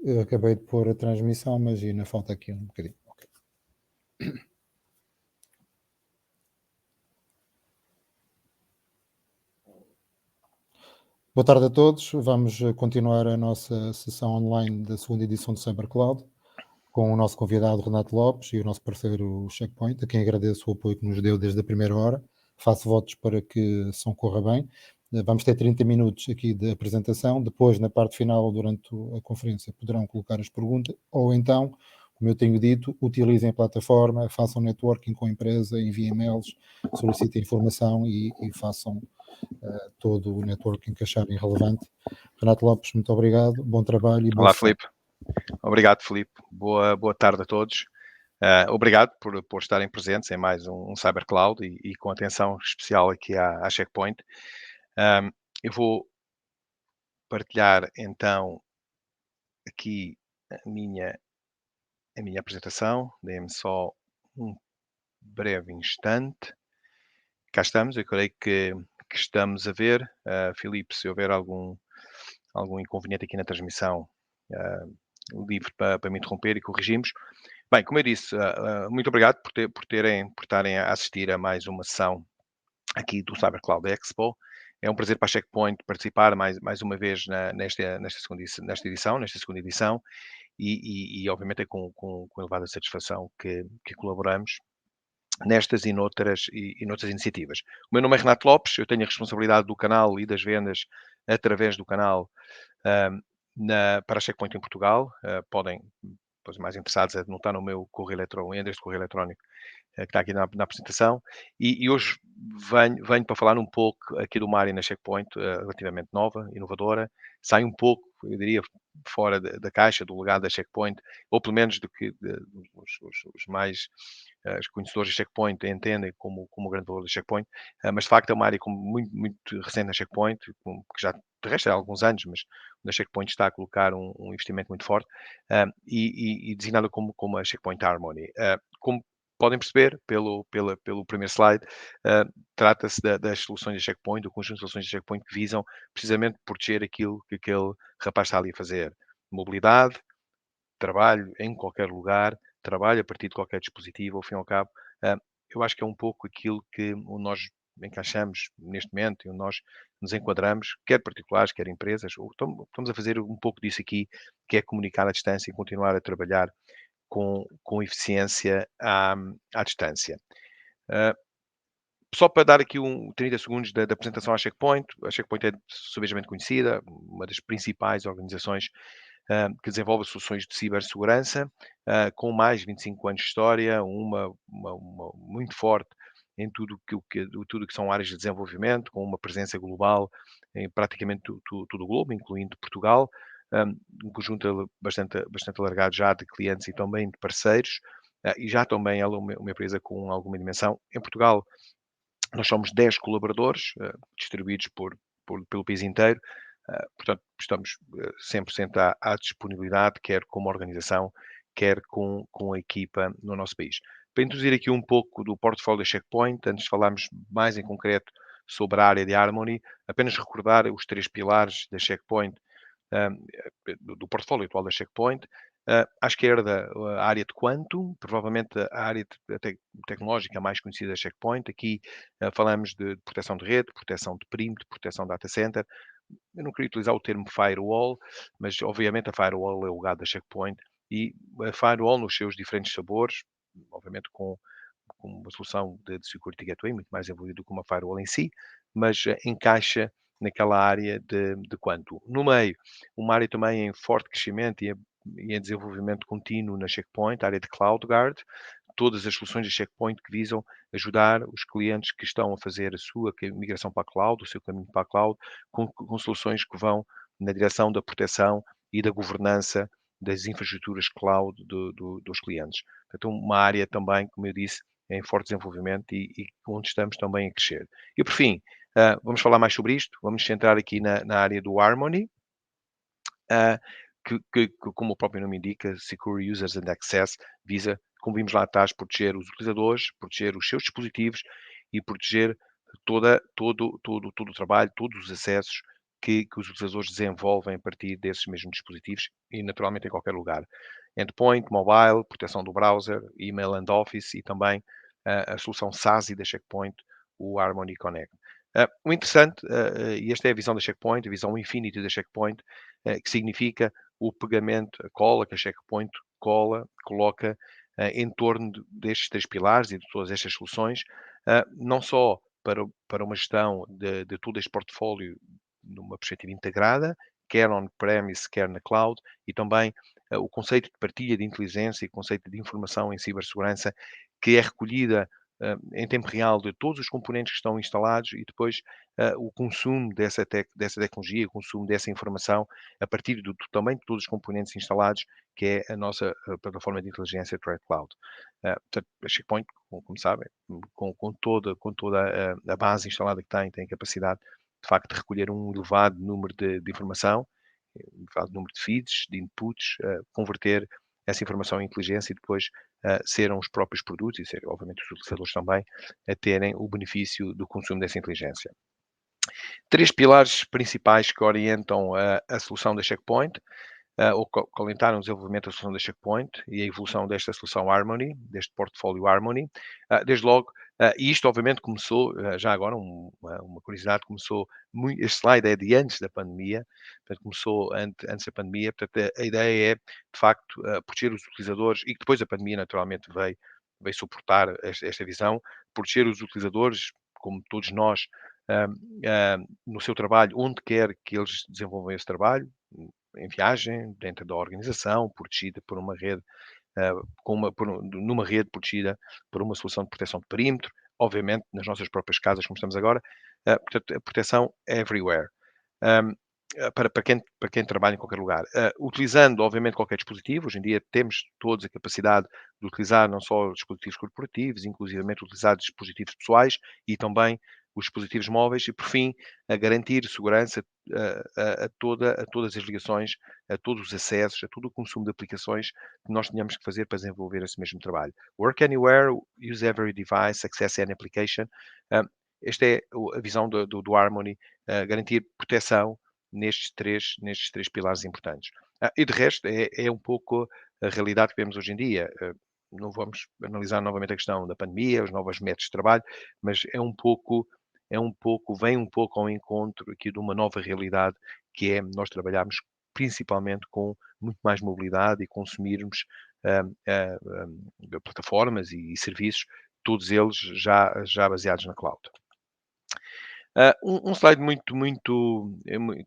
Eu acabei de pôr a transmissão, mas ainda falta aqui um bocadinho. Ok. Boa tarde a todos. Vamos continuar a nossa sessão online da segunda edição do CyberCloud com o nosso convidado Renato Lopes e o nosso parceiro Checkpoint, a quem agradeço o apoio que nos deu desde a primeira hora. Faço votos para que a sessão corra bem. Vamos ter 30 minutos aqui de apresentação. Depois, na parte final, durante a conferência, poderão colocar as perguntas ou então, como eu tenho dito, utilizem a plataforma, façam networking com a empresa, enviem e-mails, solicitem informação e façam todo o networking que acharem relevante. Renato Lopes, muito obrigado, bom trabalho e boa Olá, sessão. Filipe. Obrigado, Filipe. Boa tarde a todos. Obrigado por estarem presentes em mais um CyberCloud e com atenção especial aqui à Checkpoint. Eu vou partilhar então aqui a minha apresentação. Dê-me só um breve instante. Cá estamos, eu creio que estamos a ver. Filipe, se houver algum inconveniente aqui na transmissão, livre para me interromper e corrigimos. Bem, como eu disse, muito obrigado por estarem a assistir a mais uma sessão aqui do CyberCloud Expo. É um prazer para a Checkpoint participar mais uma vez nesta segunda edição, e obviamente é com elevada satisfação que colaboramos nestas e noutras iniciativas. O meu nome é Renato Lopes, eu tenho a responsabilidade do canal e das vendas através do canal para a Checkpoint em Portugal. Podem, os mais interessados, notar no meu endereço de correio eletrónico que está aqui na apresentação, e hoje venho para falar um pouco aqui de uma área na Checkpoint relativamente nova, inovadora, sai um pouco, eu diria, fora da caixa, do legado da Checkpoint, ou pelo menos do que os mais os conhecedores da Checkpoint entendem como o grande valor da Checkpoint, mas de facto é uma área muito, muito recente na Checkpoint, que já de resto há alguns anos, mas a Checkpoint está a colocar um investimento muito forte, e designada como a Checkpoint Harmony. Como podem perceber pelo primeiro slide, trata-se das soluções da Checkpoint, do conjunto de soluções da Checkpoint que visam precisamente proteger aquilo que aquele rapaz está ali a fazer. Mobilidade, trabalho em qualquer lugar, trabalho a partir de qualquer dispositivo, ao fim e ao cabo. Eu acho que é um pouco aquilo que nós encaixamos neste momento e onde nós nos enquadramos, quer particulares, quer empresas. Estamos a fazer um pouco disso aqui, que é comunicar à distância e continuar a trabalhar com eficiência à distância. Só para dar aqui 30 segundos da apresentação à Checkpoint. A Checkpoint é subejamente conhecida, uma das principais organizações que desenvolve soluções de cibersegurança, com mais de 25 anos de história, uma muito forte em tudo que são áreas de desenvolvimento, com uma presença global em praticamente todo o globo, incluindo Portugal, um conjunto bastante alargado já de clientes e também de parceiros, e já também ela é uma empresa com alguma dimensão. Em Portugal, nós somos 10 colaboradores, distribuídos pelo país inteiro. Portanto, estamos 100% à disponibilidade, quer como organização, quer com a equipa no nosso país. Para introduzir aqui um pouco do portfólio da Checkpoint, antes de falarmos mais em concreto sobre a área de Harmony, apenas recordar os 3 pilares da Checkpoint, do portfólio atual da Checkpoint. À esquerda, a área de Quantum, provavelmente a área tecnológica mais conhecida da Checkpoint. Aqui falamos de proteção de rede, proteção de perímetro, proteção de data center. Eu não queria utilizar o termo firewall, mas obviamente a firewall é o legado da Checkpoint, e a firewall nos seus diferentes sabores, obviamente com uma solução de security gateway muito mais evoluída do que uma firewall em si, mas encaixa naquela área de Quantum. No meio, uma área também em forte crescimento e em desenvolvimento contínuo na Checkpoint, a área de CloudGuard, todas as soluções da Checkpoint que visam ajudar os clientes que estão a fazer a sua migração para a cloud, o seu caminho para a cloud, com soluções que vão na direção da proteção e da governança das infraestruturas cloud dos clientes. Então, uma área também, como eu disse, em forte desenvolvimento e onde estamos também a crescer. E por fim, vamos falar mais sobre isto, vamos centrar aqui na área do Harmony, que, como o próprio nome indica, Secure Users and Access, visa, como vimos lá atrás, proteger os utilizadores, proteger os seus dispositivos e proteger todo o trabalho, todos os acessos que os utilizadores desenvolvem a partir desses mesmos dispositivos e, naturalmente, em qualquer lugar. Endpoint, mobile, proteção do browser, email and Office e também a solução SASE da Checkpoint, o Harmony Connect. O interessante, e esta é a visão da Checkpoint, a visão Infinity da Checkpoint, que significa o pegamento, a cola que a Checkpoint coloca em torno destes 3 pilares e de todas estas soluções, não só para uma gestão de todo este portfólio numa perspectiva integrada, quer on-premise, quer na cloud, e também o conceito de partilha de inteligência e o conceito de informação em cibersegurança, que é recolhida em tempo real de todos os componentes que estão instalados e depois o consumo dessa tecnologia, o consumo dessa informação a partir também de todos os componentes instalados, que é a nossa plataforma de inteligência Threat Cloud. Portanto, a Checkpoint, como sabem, com toda a base instalada que tem capacidade, de facto, de recolher um elevado número de informação, um elevado número de feeds, de inputs, converter essa informação em inteligência e depois serem os próprios produtos e ser, obviamente, os utilizadores também a terem o benefício do consumo dessa inteligência. 3 pilares principais que orientam a solução da Checkpoint, ou que orientaram o desenvolvimento da solução da Checkpoint e a evolução desta solução Harmony, deste portfólio Harmony. Desde logo, e isto obviamente começou, já agora uma curiosidade, este slide é de antes da pandemia, portanto começou antes da pandemia, portanto a ideia é, de facto, proteger os utilizadores e que depois a pandemia naturalmente veio suportar esta visão, proteger os utilizadores, como todos nós, ah, no seu trabalho, onde quer que eles desenvolvam esse trabalho, em viagem, dentro da organização, protegida por uma rede, numa rede protegida por uma solução de proteção de perímetro, obviamente nas nossas próprias casas, como estamos agora, portanto, a proteção é everywhere. Um, para quem trabalha em qualquer lugar. Utilizando, obviamente, qualquer dispositivo, hoje em dia temos todos a capacidade de utilizar não só dispositivos corporativos, inclusivamente utilizar dispositivos pessoais e também os dispositivos móveis e, por fim, a garantir segurança a todas as ligações, a todos os acessos, a todo o consumo de aplicações que nós tenhamos que fazer para desenvolver esse mesmo trabalho. Work anywhere, use every device, access any application. Esta é a visão do Harmony, garantir proteção nestes três pilares importantes. E de resto, é um pouco a realidade que vemos hoje em dia. Não vamos analisar novamente a questão da pandemia, os novos métodos de trabalho, mas vem um pouco ao encontro aqui de uma nova realidade, que é nós trabalharmos principalmente com muito mais mobilidade e consumirmos plataformas e serviços, todos eles já baseados na cloud. Um slide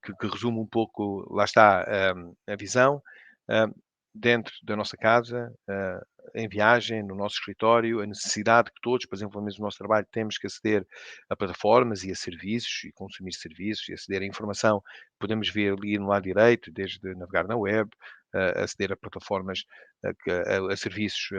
que resume um pouco, lá está, a visão, hã, dentro da nossa casa, em viagem, no nosso escritório, a necessidade que todos, para desenvolvermos o nosso trabalho, temos que aceder a plataformas e a serviços e consumir serviços e aceder à informação. Podemos ver ali no lado direito, desde navegar na web, aceder a plataformas, a serviços,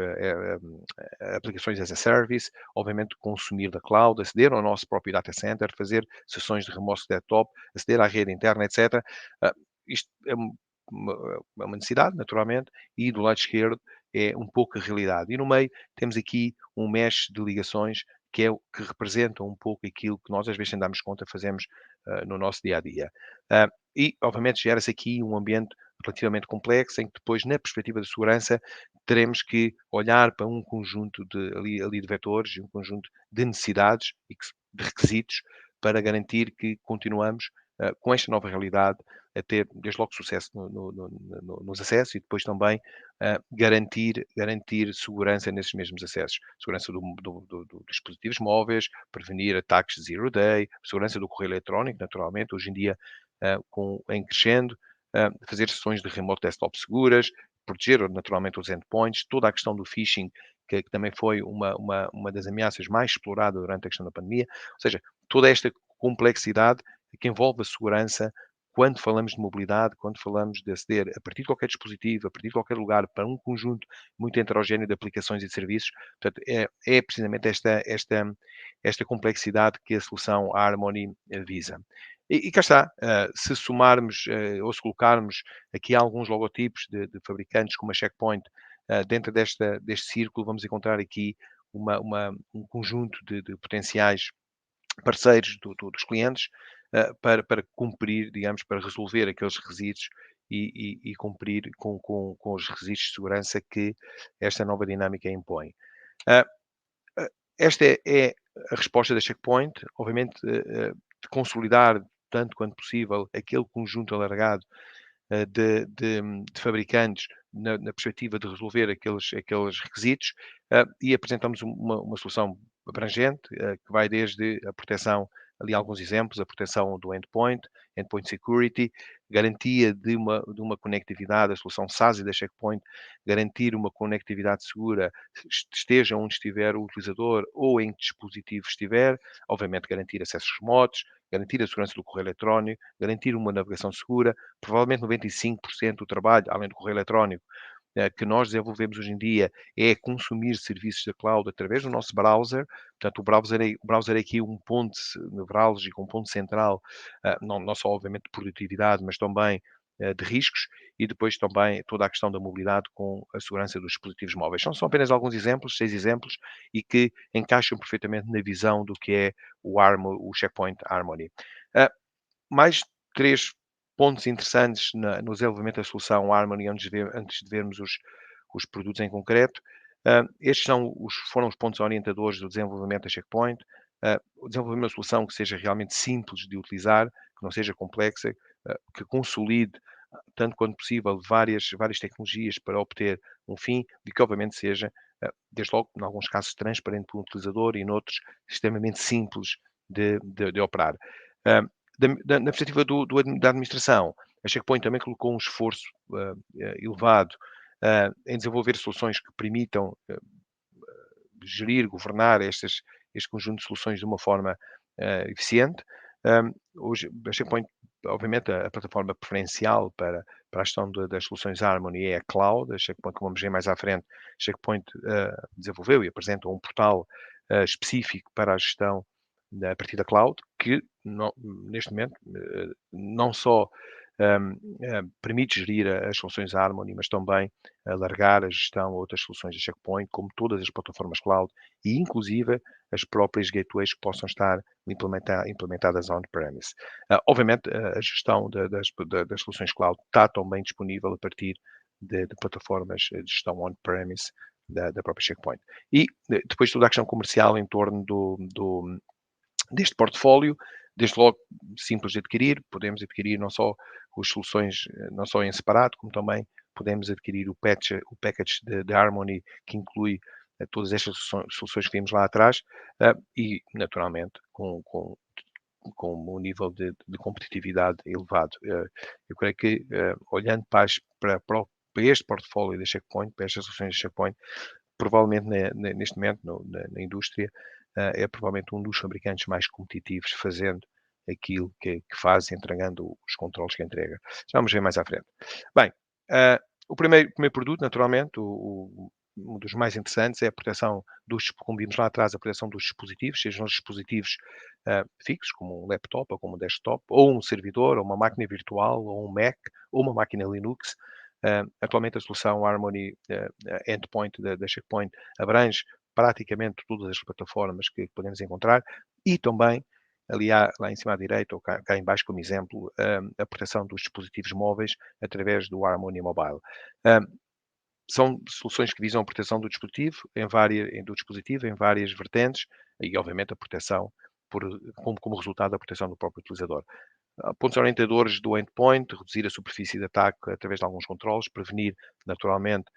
a aplicações as a service, obviamente consumir da cloud, aceder ao nosso próprio data center, fazer sessões de remoto desktop, aceder à rede interna, etc. Isto é uma necessidade, naturalmente, e do lado esquerdo é um pouco a realidade. E no meio temos aqui um mesh de ligações que é o que representa um pouco aquilo que nós às vezes sem darmos conta fazemos no nosso dia a dia. E, obviamente, gera-se aqui um ambiente relativamente complexo, em que depois, na perspectiva de segurança, teremos que olhar para um conjunto ali de vetores, um conjunto de necessidades e de requisitos para garantir que continuamos com esta nova realidade a ter, desde logo, sucesso nos acessos e depois também garantir segurança nesses mesmos acessos. Segurança dos dispositivos móveis, prevenir ataques zero day, segurança do correio eletrónico, naturalmente, hoje em dia em crescendo, fazer sessões de remote desktop seguras, proteger naturalmente os endpoints, toda a questão do phishing, que também foi uma das ameaças mais exploradas durante a questão da pandemia. Ou seja, toda esta complexidade que envolve a segurança quando falamos de mobilidade, quando falamos de aceder a partir de qualquer dispositivo, a partir de qualquer lugar, para um conjunto muito heterogéneo de aplicações e de serviços. Portanto, é precisamente esta complexidade que a solução Harmony visa. E cá está, se somarmos ou se colocarmos aqui alguns logotipos de fabricantes como a Checkpoint dentro deste círculo, vamos encontrar aqui um conjunto de potenciais parceiros dos clientes, para cumprir, digamos, para resolver aqueles requisitos e cumprir com os requisitos de segurança que esta nova dinâmica impõe. Ah, Esta é a resposta da Checkpoint, obviamente, de consolidar tanto quanto possível aquele conjunto alargado de fabricantes na perspectiva de resolver aqueles requisitos, e apresentamos uma solução abrangente, que vai desde a proteção, ali alguns exemplos, a proteção do endpoint security, garantia de uma conectividade, a solução SASE da Checkpoint, garantir uma conectividade segura, esteja onde estiver o utilizador ou em que dispositivo estiver, obviamente garantir acessos remotos, garantir a segurança do correio eletrónico, garantir uma navegação segura, provavelmente 95% do trabalho, além do correio eletrónico, que nós desenvolvemos hoje em dia é consumir serviços da cloud através do nosso browser. Portanto, o browser é aqui um ponto nevrálgico, um ponto central, não só, obviamente, de produtividade, mas também de riscos, e depois também toda a questão da mobilidade com a segurança dos dispositivos móveis. São apenas alguns exemplos, 6 exemplos, e que encaixam perfeitamente na visão do que é o Checkpoint Harmony. Ah, Mais 3 pontos interessantes no desenvolvimento da solução Harmony antes de vermos os produtos em concreto. Estes foram os pontos orientadores do desenvolvimento da Checkpoint. O desenvolver uma solução que seja realmente simples de utilizar, que não seja complexa, que consolide, tanto quanto possível, várias tecnologias para obter um fim e que obviamente seja, desde logo, em alguns casos, transparente para o utilizador e noutros extremamente simples de operar. Ah, na perspectiva da administração, a Checkpoint também colocou um esforço elevado em desenvolver soluções que permitam gerir, governar este conjunto de soluções de uma forma eficiente. Hoje, a Checkpoint, obviamente, a plataforma preferencial para a gestão das soluções Harmony é a cloud. A Checkpoint, como vamos ver mais à frente, Checkpoint desenvolveu e apresenta um portal específico para a gestão a partir da cloud, que neste momento não só permite gerir as soluções Harmony, mas também alargar a gestão a outras soluções da Checkpoint, como todas as plataformas cloud e inclusive as próprias gateways que possam estar implementadas on-premise. Obviamente, a gestão das soluções cloud está também disponível a partir de plataformas de gestão on-premise da própria Checkpoint. E depois toda a questão comercial em torno deste portfólio, desde logo simples de adquirir, podemos adquirir não só as soluções, não só em separado, como também podemos adquirir o package de Harmony, que inclui todas estas soluções que vimos lá atrás, e naturalmente com um nível de competitividade elevado. Eu creio que, olhando para este portfólio da Checkpoint, para estas soluções da Checkpoint, provavelmente neste momento na indústria, é provavelmente um dos fabricantes mais competitivos fazendo aquilo que faz, entregando os controles que entrega. Já vamos ver mais à frente. Bem, o primeiro produto, naturalmente, um dos mais interessantes é a proteção como vimos lá atrás, a proteção dos dispositivos, sejam os dispositivos fixos, como um laptop, ou como um desktop, ou um servidor, ou uma máquina virtual, ou um Mac, ou uma máquina Linux. Atualmente a solução Harmony Endpoint da Checkpoint abrange praticamente todas as plataformas que podemos encontrar e também, ali lá em cima à direita, ou cá em baixo como exemplo, a proteção dos dispositivos móveis através do Harmony Mobile. São soluções que visam a proteção do dispositivo em várias vertentes e, obviamente, a proteção como resultado da proteção do próprio utilizador. Pontos orientadores do endpoint, reduzir a superfície de ataque através de alguns controles, prevenir naturalmente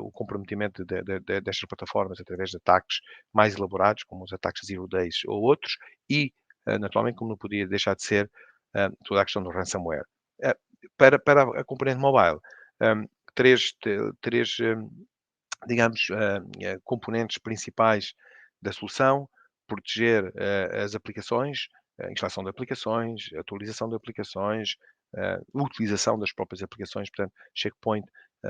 o comprometimento destas plataformas através de ataques mais elaborados, como os ataques Zero Days ou outros, e naturalmente, como não podia deixar de ser, toda a questão do ransomware. Para a componente mobile, três, digamos, componentes principais da solução: proteger as aplicações, a instalação de aplicações, a atualização de aplicações, utilização das próprias aplicações. Portanto, Checkpoint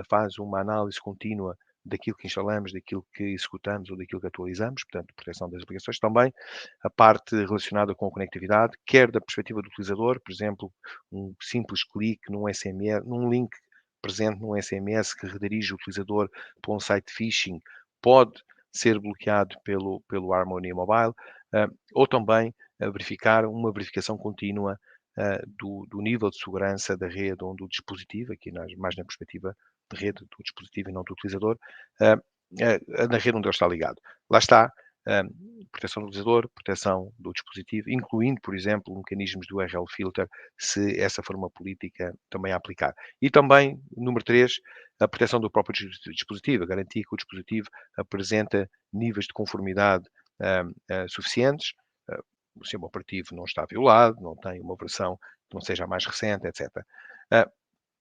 faz uma análise contínua daquilo que instalamos, daquilo que executamos ou daquilo que atualizamos, portanto, proteção das aplicações. Também a parte relacionada com a conectividade, quer da perspectiva do utilizador, por exemplo, um simples clique num SMS, num link presente num SMS que redirige o utilizador para um site phishing, pode ser bloqueado pelo Harmony Mobile, ou também a verificar uma verificação contínua do nível de segurança da rede onde o dispositivo, aqui mais na perspectiva de rede do dispositivo e não do utilizador, na rede onde ele está ligado. Lá está, proteção do utilizador, proteção do dispositivo, incluindo, por exemplo, mecanismos do URL filter, se essa for uma política também a aplicar. E também, número 3, a proteção do próprio dispositivo, a garantia que o dispositivo apresenta níveis de conformidade suficientes, o sistema operativo não está violado, não tem uma versão que não seja a mais recente, etc.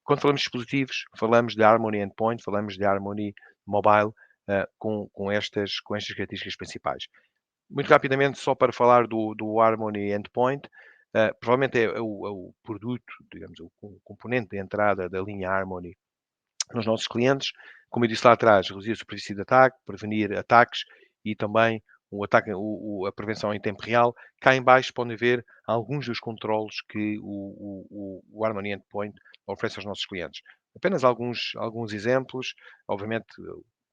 Quando falamos de dispositivos, falamos de Harmony Endpoint, falamos de Harmony Mobile, com estas características principais. Muito rapidamente, só para falar do Harmony Endpoint, provavelmente é o produto, digamos, o componente de entrada da linha Harmony nos nossos clientes. Como eu disse lá atrás, reduzir a superfície de ataque, prevenir ataques e também o ataque, a prevenção em tempo real. Cá em baixo podem ver alguns dos controles que o Harmony Endpoint oferece aos nossos clientes. Apenas alguns exemplos. Obviamente,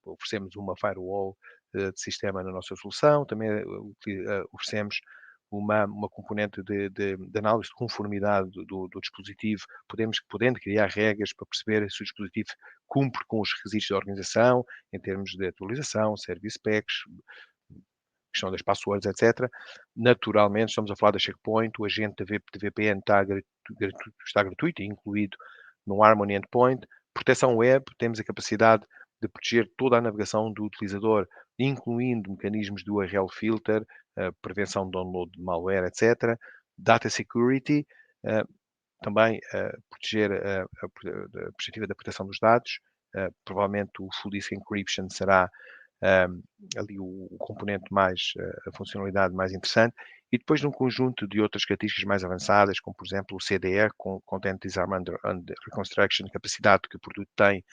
oferecemos uma firewall de sistema na nossa solução. Também oferecemos uma componente de análise de conformidade do dispositivo, podendo criar regras para perceber se o dispositivo cumpre com os requisitos da organização, em termos de atualização, service packs, questão das passwords, etc. Naturalmente, estamos a falar da Checkpoint, o agente de VPN está gratuito e incluído no Harmony Endpoint. Proteção web, temos a capacidade de proteger toda a navegação do utilizador, incluindo mecanismos do URL filter, prevenção de download de malware, etc. Data security, também proteger a perspectiva da proteção dos dados. Provavelmente o full disk encryption será ali o componente mais, a funcionalidade mais interessante. E depois num conjunto de outras características mais avançadas, como por exemplo o CDR, Content Disarm and Reconstruction, capacidade que o produto tem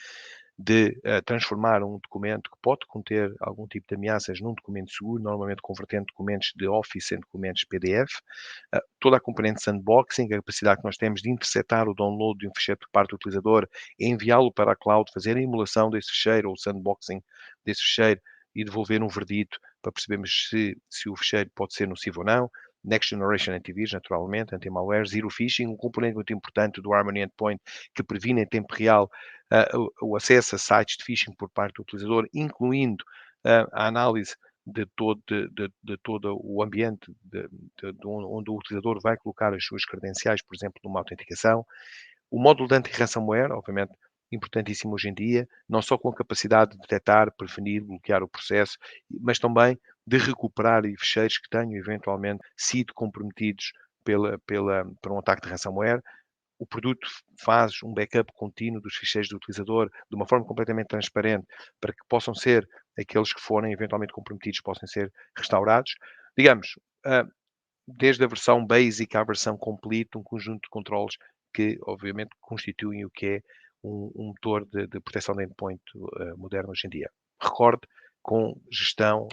de transformar um documento que pode conter algum tipo de ameaças num documento seguro, normalmente convertendo documentos de Office em documentos PDF. Toda a componente sandboxing, a capacidade que nós temos de interceptar o download de um ficheiro por parte do utilizador, enviá-lo para a cloud, fazer a emulação desse ficheiro ou o sandboxing desse ficheiro e devolver um verdito para percebermos se o ficheiro pode ser nocivo ou não. Next Generation Antivirus, naturalmente, anti-malware, Zero Phishing, um componente muito importante do Harmony Endpoint que previne em tempo real o acesso a sites de phishing por parte do utilizador, incluindo a análise de todo o ambiente onde o utilizador vai colocar as suas credenciais, por exemplo, numa autenticação. O módulo de anti-ransomware, obviamente, importantíssimo hoje em dia, não só com a capacidade de detectar, prevenir, bloquear o processo, mas também de recuperar ficheiros que tenham eventualmente sido comprometidos por um ataque de ransomware. O produto faz um backup contínuo dos ficheiros do utilizador de uma forma completamente transparente para que possam ser aqueles que forem eventualmente comprometidos possam ser restaurados. Digamos, desde a versão basic à versão complete, um conjunto de controles que obviamente constituem o que é um motor de proteção de endpoint moderno hoje em dia. Recorde, com gestão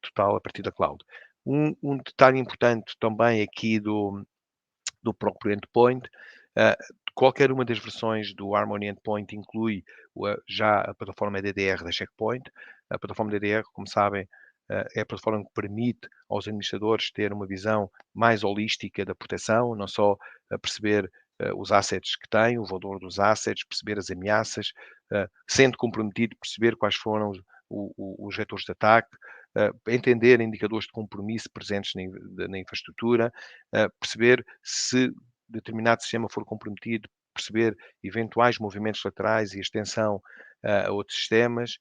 total a partir da cloud. Um detalhe importante também aqui do próprio endpoint, qualquer uma das versões do Harmony Endpoint inclui já a plataforma DDR da Checkpoint. A plataforma DDR, como sabem, é a plataforma que permite aos administradores ter uma visão mais holística da proteção, não só perceber os assets que têm, o valor dos assets, perceber as ameaças, sendo comprometido, perceber quais foram os vetores de ataque, entender indicadores de compromisso presentes na infraestrutura, perceber se determinado sistema for comprometido, perceber eventuais movimentos laterais e extensão a outros sistemas.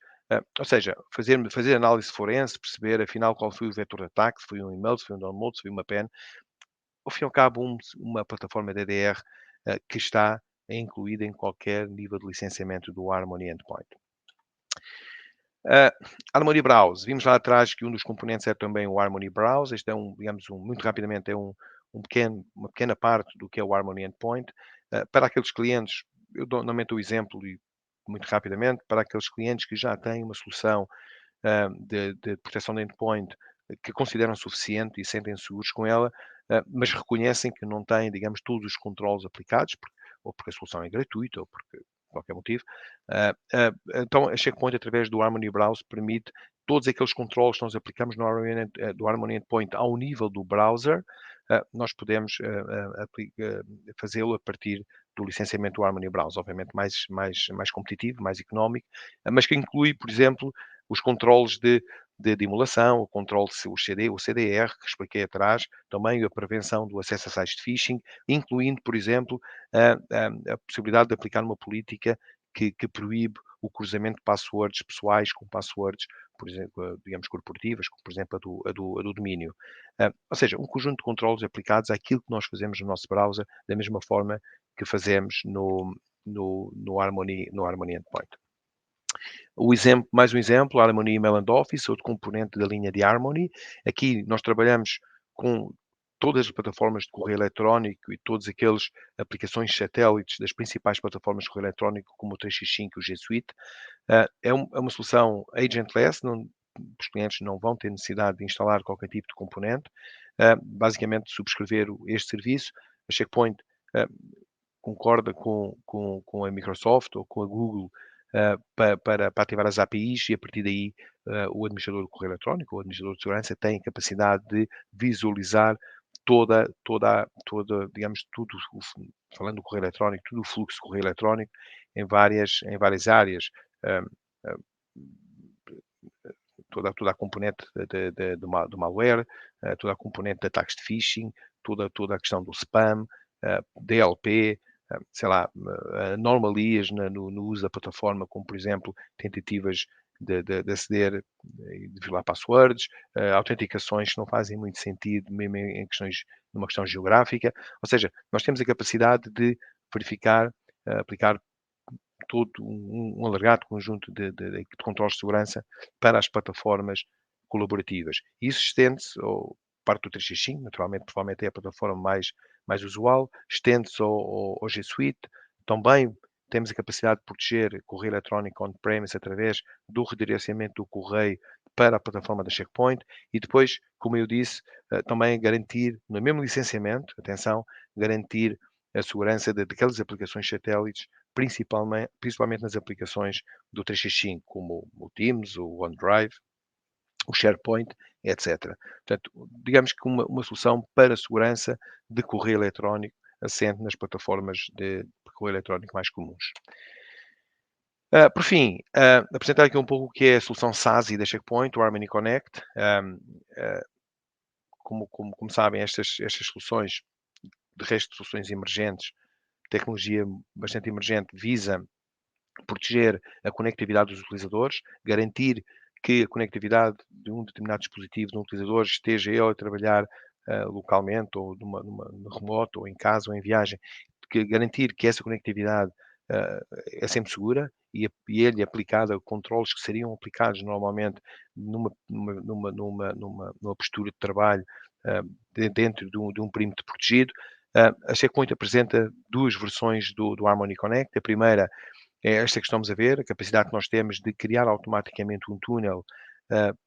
Ou seja, fazer análise forense, perceber afinal qual foi o vetor de ataque, se foi um e-mail, se foi um download, se foi uma pen. Ao fim e ao cabo, uma plataforma DDR que está incluída em qualquer nível de licenciamento do Harmony Endpoint. Harmony Browse. Vimos lá atrás que um dos componentes é também o Harmony Browse. Este é muito rapidamente, é uma pequena parte do que é o Harmony Endpoint. Para aqueles clientes, eu normalmente o exemplo e muito rapidamente, para aqueles clientes que já têm uma solução de proteção de endpoint que consideram suficiente e sentem-se seguros com ela, mas reconhecem que não têm, digamos, todos os controles aplicados, ou porque a solução é gratuita, ou porque qualquer motivo. Então, a Checkpoint, através do Harmony Browse, permite todos aqueles controles que nós aplicamos do Harmony Endpoint ao nível do browser, nós podemos fazê-lo a partir do licenciamento do Harmony Browser, obviamente mais competitivo, mais económico, mas que inclui, por exemplo, os controles de emulação, o controle, o CDR, que expliquei atrás, também a prevenção do acesso a sites de phishing, incluindo, por exemplo, a possibilidade de aplicar uma política que proíbe o cruzamento de passwords pessoais com passwords, por exemplo, digamos, corporativas, como por exemplo a do domínio. Ou seja, um conjunto de controles aplicados àquilo que nós fazemos no nosso browser, da mesma forma que fazemos no Harmony Endpoint. Mais um exemplo, Harmony Email and Office, outro componente da linha de Harmony. Aqui nós trabalhamos com todas as plataformas de correio eletrónico e todas aquelas aplicações satélites das principais plataformas de correio eletrónico, como o 365 e o G Suite. É uma solução agentless, os clientes não vão ter necessidade de instalar qualquer tipo de componente. Basicamente, subscrever este serviço. A Checkpoint concorda com a Microsoft ou com a Google para ativar as APIs e a partir daí o administrador do correio eletrónico, o administrador de segurança tem a capacidade de visualizar digamos, tudo, falando do correio eletrónico, todo o fluxo de correio eletrónico em várias áreas. Toda a componente do malware, toda a componente de ataques de phishing, toda a questão do spam, DLP, sei lá, anomalias no uso da plataforma, como por exemplo tentativas de aceder e de violar passwords, autenticações que não fazem muito sentido, mesmo numa questão geográfica. Ou seja, nós temos a capacidade de verificar, aplicar todo um alargado conjunto de controles de segurança para as plataformas colaborativas. Isso estende-se ao parte do 365, naturalmente, provavelmente é a plataforma mais usual, estende-se ao G Suite. Também temos a capacidade de proteger correio eletrónico on-premise através do redirecionamento do correio para a plataforma da Checkpoint e depois, como eu disse, também garantir, no mesmo licenciamento, atenção, garantir a segurança daquelas aplicações satélites, principalmente nas aplicações do 365, como o Teams, o OneDrive, o SharePoint, etc. Portanto, digamos que uma solução para a segurança de correio eletrónico assente nas plataformas de correio eletrónico mais comuns. Por fim, apresentar aqui um pouco o que é a solução SASE da Checkpoint, o Harmony Connect. Como sabem, estas soluções, de resto de soluções emergentes, tecnologia bastante emergente, visa proteger a conectividade dos utilizadores, garantir que a conectividade de um determinado dispositivo de um utilizador esteja ele a trabalhar localmente ou no remoto ou em casa ou em viagem, garantir que essa conectividade é sempre segura e ele aplicado a controles que seriam aplicados normalmente numa postura de trabalho dentro de um perímetro protegido. A Checkpoint apresenta duas versões do Harmony Connect. A primeira é esta que estamos a ver, a capacidade que nós temos de criar automaticamente um túnel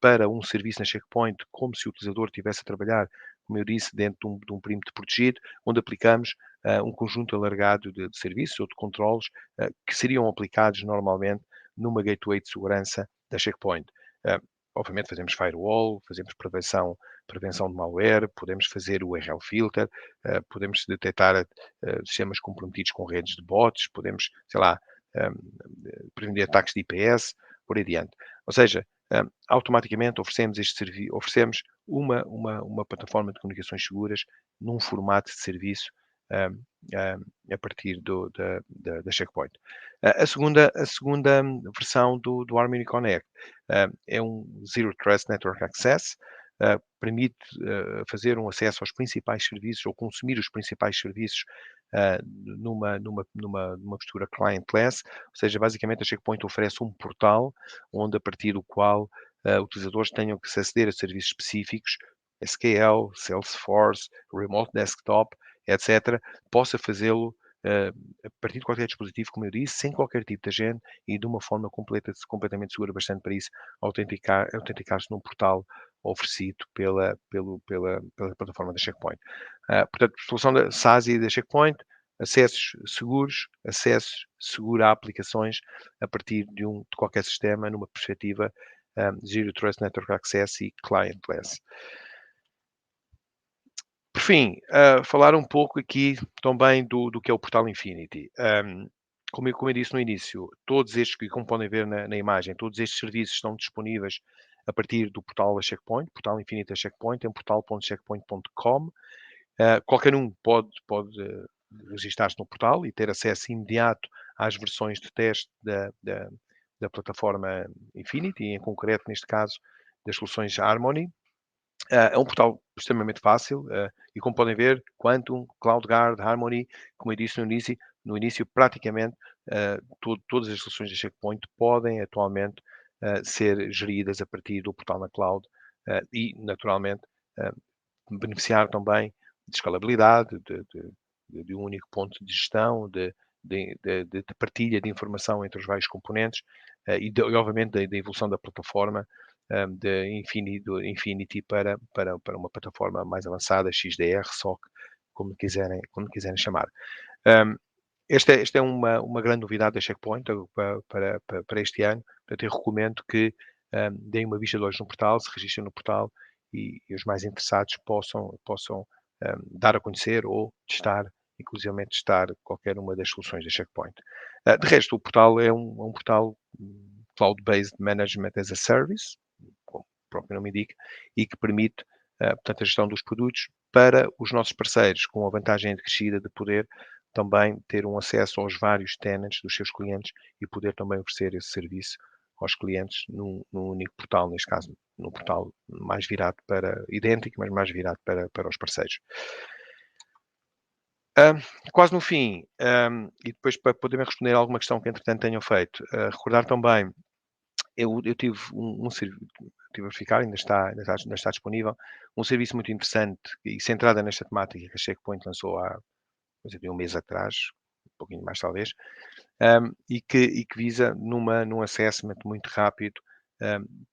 para um serviço na Checkpoint, como se o utilizador estivesse a trabalhar, como eu disse, dentro de um perímetro protegido, onde aplicamos um conjunto alargado de serviços ou de controles que seriam aplicados normalmente numa gateway de segurança da Checkpoint. Obviamente fazemos firewall, fazemos prevenção de malware, podemos fazer o URL filter, podemos detectar sistemas comprometidos com redes de bots, podemos, sei lá, prevenir ataques de IPS, por aí adiante. Ou seja, automaticamente oferecemos uma plataforma de comunicações seguras num formato de serviço a partir da Checkpoint. A segunda versão do Harmony Connect é um Zero Trust Network Access, permite fazer um acesso aos principais serviços ou consumir os principais serviços numa postura clientless, ou seja, basicamente a Checkpoint oferece um portal onde a partir do qual utilizadores tenham que aceder a serviços específicos, SQL, Salesforce, Remote Desktop, etc., possa fazê-lo a partir de qualquer dispositivo, como eu disse, sem qualquer tipo de agente e de uma forma completamente segura, bastante para isso, autenticar-se num portal oferecido pela plataforma da Checkpoint. Portanto, solução da SASE e da Checkpoint, acessos seguros, acesso seguro a aplicações a partir de qualquer sistema, numa perspectiva Zero Trust Network Access e clientless. Por fim, falar um pouco aqui também do que é o portal Infinity. Como eu disse no início, todos estes que, como podem ver na imagem, todos estes serviços estão disponíveis a partir do portal da Checkpoint, portal Infinity da Checkpoint, em portal.checkpoint.com. Qualquer um pode registar-se no portal e ter acesso imediato às versões de teste da plataforma Infinity, e em concreto, neste caso, das soluções Harmony. É um portal extremamente fácil, e como podem ver, Quantum, CloudGuard, Harmony, como eu disse no início praticamente todas as soluções da Checkpoint podem atualmente ser geridas a partir do portal na cloud, e naturalmente beneficiar também de escalabilidade, de um único ponto de gestão, de partilha de informação entre os vários componentes, e obviamente da evolução da plataforma, de Infinity para uma plataforma mais avançada, XDR, SOC, como quiserem chamar. Esta é uma grande novidade da Checkpoint para este ano. Portanto, eu recomendo que deem uma vista de olhos no portal, se registrem no portal e os mais interessados possam dar a conhecer ou testar, inclusivamente testar qualquer uma das soluções da Checkpoint. De resto, o portal é um portal Cloud-Based Management as a Service, como o próprio nome indica, e que permite, portanto, a gestão dos produtos para os nossos parceiros, com a vantagem acrescida de poder também ter um acesso aos vários tenants dos seus clientes e poder também oferecer esse serviço aos clientes num único portal, neste caso, num portal mais virado idêntico, mas mais virado para os parceiros. Quase no fim, e depois para poder responder a alguma questão que entretanto tenham feito, recordar também, eu tive estive a verificar, ainda está disponível, um serviço muito interessante e centrado nesta temática que a Checkpoint lançou há coisa de um mês atrás, um pouquinho mais talvez, e que visa num assessment muito rápido,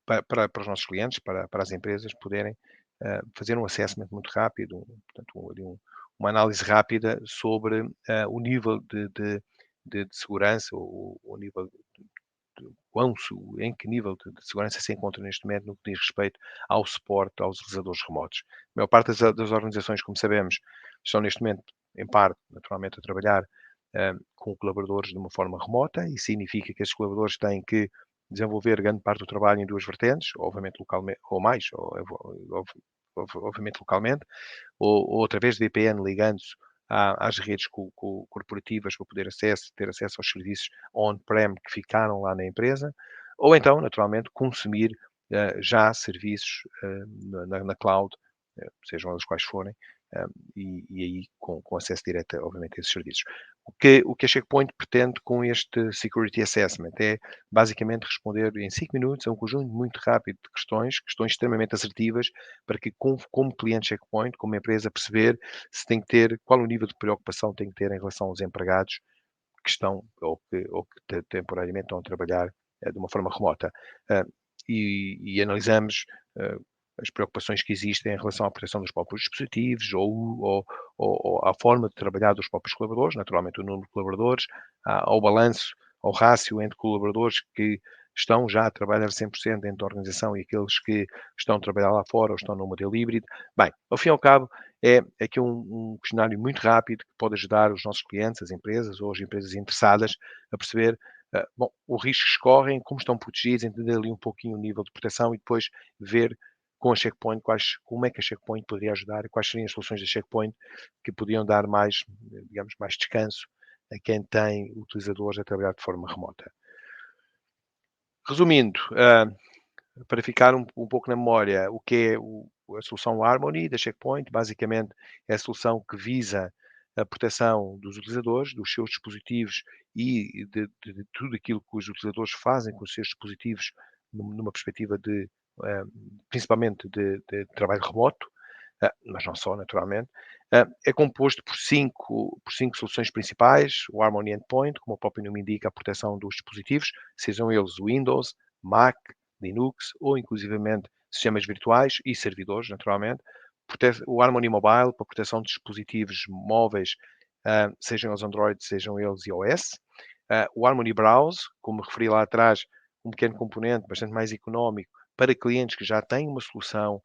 para os nossos clientes, para as empresas poderem fazer um assessment muito rápido, portanto, uma análise rápida sobre o nível de segurança, o nível em que nível de segurança se encontra neste momento no que diz respeito ao suporte aos utilizadores remotos. A maior parte das organizações, como sabemos, estão neste momento, em parte, naturalmente, a trabalhar com colaboradores de uma forma remota, e significa que esses colaboradores têm que desenvolver grande parte do trabalho em duas vertentes, obviamente localmente, ou mais, obviamente localmente, ou através de VPN ligando-se às redes corporativas para poder ter acesso aos serviços on-prem que ficaram lá na empresa, ou então, naturalmente, consumir já serviços na cloud, sejam eles quais forem, e aí com acesso direto, obviamente, a esses serviços. O que a Checkpoint pretende com este Security Assessment é basicamente responder em 5 minutos a um conjunto muito rápido de questões extremamente assertivas, para que, como cliente Checkpoint, como empresa, perceber se tem que ter, qual o nível de preocupação tem que ter em relação aos empregados que estão ou que temporariamente estão a trabalhar de uma forma remota. Ah, e analisamos as preocupações que existem em relação à proteção dos próprios dispositivos ou à forma de trabalhar dos próprios colaboradores, naturalmente o número de colaboradores, ao balanço, ao rácio entre colaboradores que estão já a trabalhar 100% dentro da organização e aqueles que estão a trabalhar lá fora ou estão no modelo híbrido. Bem, ao fim e ao cabo, é aqui um questionário muito rápido que pode ajudar os nossos clientes, as empresas ou as empresas interessadas a perceber bom, o risco que correm, como estão protegidos, entender ali um pouquinho o nível de proteção e depois ver com a Checkpoint como é que a Checkpoint poderia ajudar e quais seriam as soluções da Checkpoint que podiam dar mais, digamos, mais descanso a quem tem utilizadores a trabalhar de forma remota. Resumindo, para ficar um pouco na memória, o que é a solução Harmony da Checkpoint, basicamente é a solução que visa a proteção dos utilizadores, dos seus dispositivos e de tudo aquilo que os utilizadores fazem com os seus dispositivos numa perspectiva principalmente de trabalho remoto, mas não só, naturalmente. É composto por cinco soluções principais: o Harmony Endpoint, como o próprio nome indica, a proteção dos dispositivos, sejam eles Windows, Mac, Linux ou inclusivamente sistemas virtuais e servidores, naturalmente. O Harmony Mobile, para a proteção de dispositivos móveis, sejam eles Android, sejam eles iOS. O Harmony Browse, como referi lá atrás, um pequeno componente bastante mais económico para clientes que já têm uma solução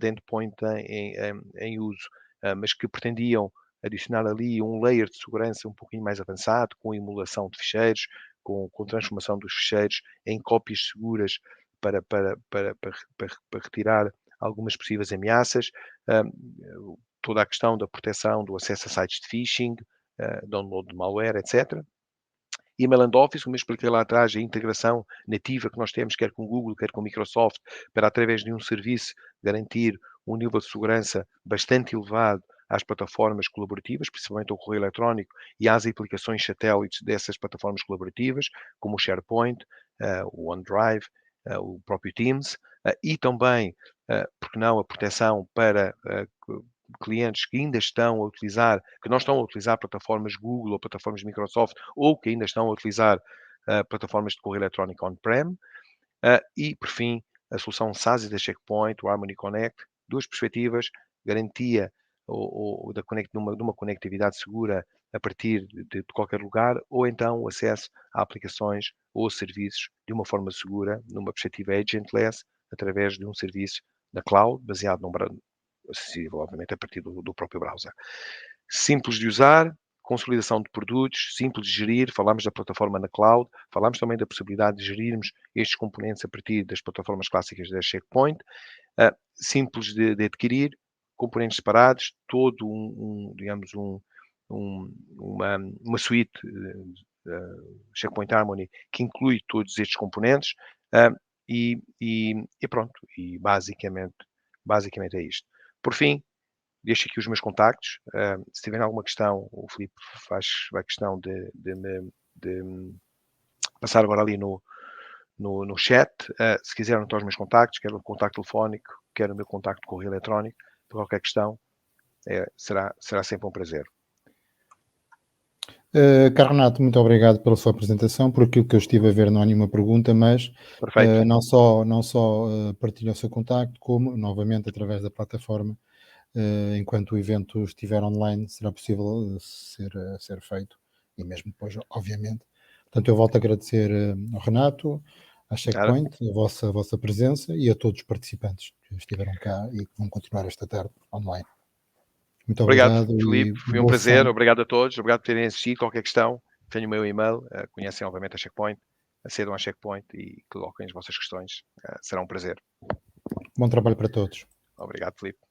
de endpoint em uso mas que pretendiam adicionar ali um layer de segurança um pouquinho mais avançado, com emulação de ficheiros, com transformação dos ficheiros em cópias seguras para retirar algumas possíveis ameaças, toda a questão da proteção do acesso a sites de phishing, download de malware, etc. Email and Office, como eu expliquei lá atrás, a integração nativa que nós temos, quer com o Google, quer com a Microsoft, para, através de um serviço, garantir um nível de segurança bastante elevado às plataformas colaborativas, principalmente ao correio eletrónico e às aplicações satélites dessas plataformas colaborativas, como o SharePoint, o OneDrive, o próprio Teams, e também, porque não, a proteção para clientes que ainda estão a utilizar, que não estão a utilizar plataformas Google ou plataformas Microsoft, ou que ainda estão a utilizar plataformas de correio eletrónico on-prem. E, por fim, a solução SASE da Checkpoint, o Harmony Connect, duas perspectivas: garantia de uma conectividade segura a partir de qualquer lugar, ou então o acesso a aplicações ou serviços de uma forma segura, numa perspectiva agentless, através de um serviço na cloud, baseado acessível, obviamente, a partir do próprio browser. Simples de usar, consolidação de produtos, simples de gerir. Falamos da plataforma na cloud, falamos também da possibilidade de gerirmos estes componentes a partir das plataformas clássicas da Checkpoint, simples de adquirir, componentes separados, todo digamos, uma suite Checkpoint Harmony que inclui todos estes componentes, e pronto, e basicamente é isto. Por fim, deixo aqui os meus contactos. Se tiverem alguma questão, o Filipe vai questão de passar agora ali no chat. Se quiserem anotar os meus contactos, quer o contacto telefónico, quer o meu contacto de correio eletrónico, por qualquer questão, será sempre um prazer. Caro Renato, muito obrigado pela sua apresentação. Por aquilo que eu estive a ver, não há nenhuma pergunta, mas não só partilha o seu contacto, como, novamente, através da plataforma, enquanto o evento estiver online, será possível ser feito, e mesmo depois, obviamente. Portanto, eu volto a agradecer ao Renato, à Checkpoint, a vossa presença, e a todos os participantes que estiveram cá e que vão continuar esta tarde online. Muito obrigado, Filipe. Foi um prazer. Obrigado a todos. Obrigado por terem assistido. Qualquer questão, tenho o meu e-mail. Conhecem, obviamente, a Checkpoint. Acedam à Checkpoint e coloquem as vossas questões. Será um prazer. Bom trabalho para todos. Obrigado, Filipe.